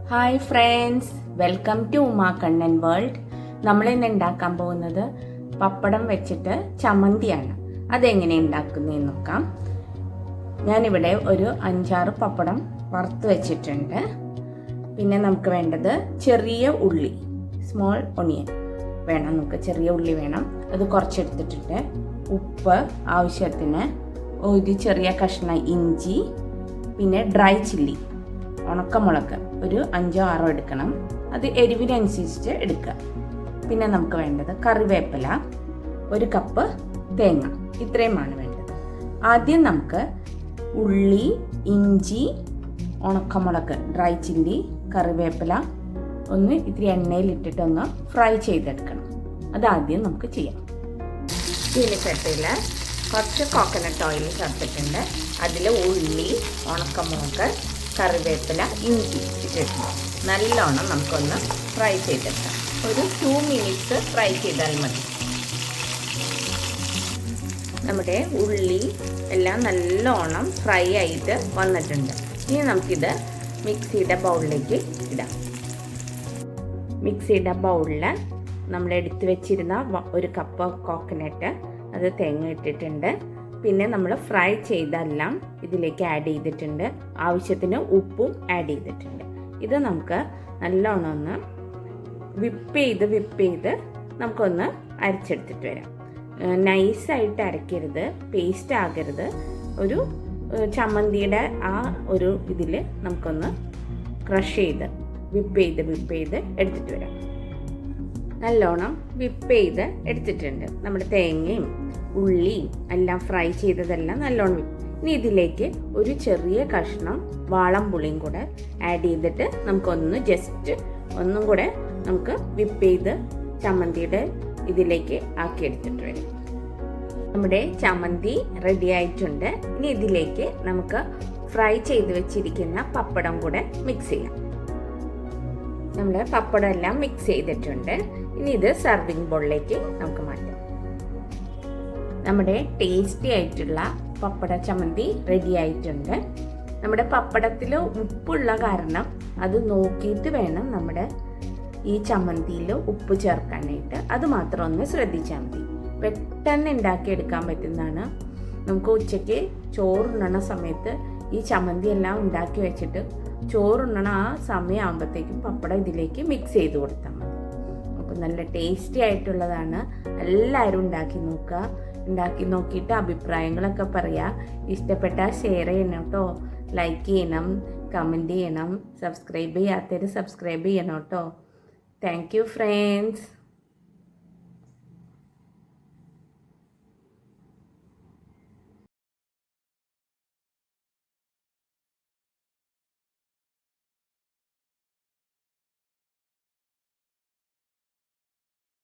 Hi friends, welcome to Uma Kannan world. നമ്മളിന്ന് ഉണ്ടാക്കാൻ പോകുന്നത് പപ്പടം വെച്ചിട്ട് ചമ്മന്തിയാണ്. അതെങ്ങനെ ഉണ്ടാക്കുന്നതെന്ന് നോക്കാം. ഞാനിവിടെ ഒരു 5-6 പപ്പടം വറുത്ത് വെച്ചിട്ടുണ്ട്. പിന്നെ നമുക്ക് വേണ്ടത് ചെറിയ ഉള്ളി, സ്മോൾ ഒണിയൻ വേണം. നമുക്ക് ചെറിയ ഉള്ളി വേണം, അത് കുറച്ചെടുത്തിട്ടുണ്ട്. ഉപ്പ് ആവശ്യത്തിന്, ഒരു ചെറിയ കഷ്ണം ഇഞ്ചി, പിന്നെ ഡ്രൈ ചില്ലി, ഉണക്കമുളക് ഒരു 5-6 എടുക്കണം. അത് എരിവിനനുസരിച്ച് എടുക്കുക. പിന്നെ നമുക്ക് വേണ്ടത് കറിവേപ്പില, 1 കപ്പ് തേങ്ങ, ഇത്രയുമാണ് വേണ്ടത്. ആദ്യം നമുക്ക് ഉള്ളി, ഇഞ്ചി, ഉണക്കമുളക്, ഡ്രൈ ചില്ലി, കറിവേപ്പില ഒന്ന് ഇത്തിരി എണ്ണയിലിട്ടിട്ടൊന്ന് ഫ്രൈ ചെയ്തെടുക്കണം. അതാദ്യം നമുക്ക് ചെയ്യാം. ചീനിച്ചട്ടിയിൽ കുറച്ച് കോക്കനട്ട് ഓയിൽ ചേർത്തിട്ടുണ്ട്. അതിൽ ഉള്ളി, ഉണക്കമുളക്, കറിവേപ്പില, ഇഞ്ചി ഇട്ടിട്ടുണ്ട്. നല്ലോണം നമുക്കൊന്ന് ഫ്രൈ ചെയ്തെടുക്കാം. ഒരു 2 മിനിറ്റ്സ് ഫ്രൈ ചെയ്താൽ മതി. നമ്മുടെ ഉള്ളി എല്ലാം നല്ലോണം ഫ്രൈ ആയിട്ട് വന്നിട്ടുണ്ട്. ഇനി നമുക്കിത് മിക്സിയുടെ ബൗളിലേക്ക് ഇടാം. മിക്സിയുടെ ബൗളിൽ നമ്മൾ എടുത്ത് വെച്ചിരുന്ന 1 കപ്പ് കോക്കനട്ട്, അത് തേങ്ങ ഇട്ടിട്ടുണ്ട്. പിന്നെ നമ്മൾ ഫ്രൈ ചെയ്തെല്ലാം ഇതിലേക്ക് ആഡ് ചെയ്തിട്ടുണ്ട്. ആവശ്യത്തിന് ഉപ്പും ആഡ് ചെയ്തിട്ടുണ്ട്. ഇത് നമുക്ക് നല്ലോണം ഒന്ന് വിപ്പ് ചെയ്ത് നമുക്കൊന്ന് അരച്ചെടുത്തിട്ട് വരാം. നൈസായിട്ട് അരയ്ക്കരുത്, പേസ്റ്റ് ആകരുത്. ഒരു ചമ്മന്തിയുടെ ആ ഒരു ഇതിൽ നമുക്കൊന്ന് ക്രഷ് ചെയ്ത് വിപ്പ് ചെയ്ത് എടുത്തിട്ട് വരാം. നല്ലോണം വിപ്പ് ചെയ്ത് എടുത്തിട്ടുണ്ട്. നമ്മുടെ തേങ്ങയും ഉള്ളിയും എല്ലാം ഫ്രൈ ചെയ്തതെല്ലാം നല്ലോണം ഇനി ഇതിലേക്ക് ഒരു ചെറിയ കഷ്ണം വാളംപുളിയും കൂടെ ആഡ് ചെയ്തിട്ട് നമുക്കൊന്ന് ജസ്റ്റ് ഒന്നും കൂടെ നമുക്ക് വിപ്പ് ചെയ്ത് ചമ്മന്തിയുടെ ഇതിലേക്ക് ആക്കിയെടുത്തിട്ട് വരും. നമ്മുടെ ചമ്മന്തി റെഡി ആയിട്ടുണ്ട്. ഇനി ഇതിലേക്ക് നമുക്ക് ഫ്രൈ ചെയ്ത് വെച്ചിരിക്കുന്ന പപ്പടം കൂടെ മിക്സ് ചെയ്യാം. നമ്മുടെ പപ്പടം എല്ലാം മിക്സ് ചെയ്തിട്ടുണ്ട്. ഇനി ഇത് സർവിങ് ബോളിലേക്ക് നമുക്ക് മാറ്റാം. നമ്മുടെ ടേസ്റ്റി ആയിട്ടുള്ള പപ്പട ചമ്മന്തി റെഡി ആയിട്ടുണ്ട്. നമ്മുടെ പപ്പടത്തിൽ ഉപ്പുള്ള കാരണം അത് നോക്കിയിട്ട് വേണം നമ്മുടെ ഈ ചമ്മന്തിയിൽ ഉപ്പ് ചേർക്കാനായിട്ട്. അത് മാത്രം ഒന്ന് ശ്രദ്ധിച്ചാൽ മതി. പെട്ടെന്ന് ഉണ്ടാക്കിയെടുക്കാൻ പറ്റുന്നതാണ്. നമുക്ക് ഉച്ചയ്ക്ക് ചോറുണ്ണണ സമയത്ത് ഈ ചമ്മന്തി എല്ലാം ഉണ്ടാക്കി വെച്ചിട്ട് ചോറുണ്ണണ ആ സമയമാകുമ്പോഴത്തേക്കും പപ്പടം ഇതിലേക്ക് മിക്സ് ചെയ്ത് കൊടുത്താൽ മതി. അപ്പോൾ നല്ല ടേസ്റ്റി ആയിട്ടുള്ളതാണ്. എല്ലാവരും ഉണ്ടാക്കി നോക്കുക. ഉണ്ടാക്കി നോക്കിയിട്ട് അഭിപ്രായങ്ങളൊക്കെ പറയുക. ഇഷ്ടപ്പെട്ടാൽ ഷെയർ ചെയ്യണം കേട്ടോ, ലൈക്ക് ചെയ്യണം, കമൻറ്റ് ചെയ്യണം, സബ്സ്ക്രൈബ് ചെയ്യാത്തവർ സബ്സ്ക്രൈബ് ചെയ്യണം കേട്ടോ. Thank you friends.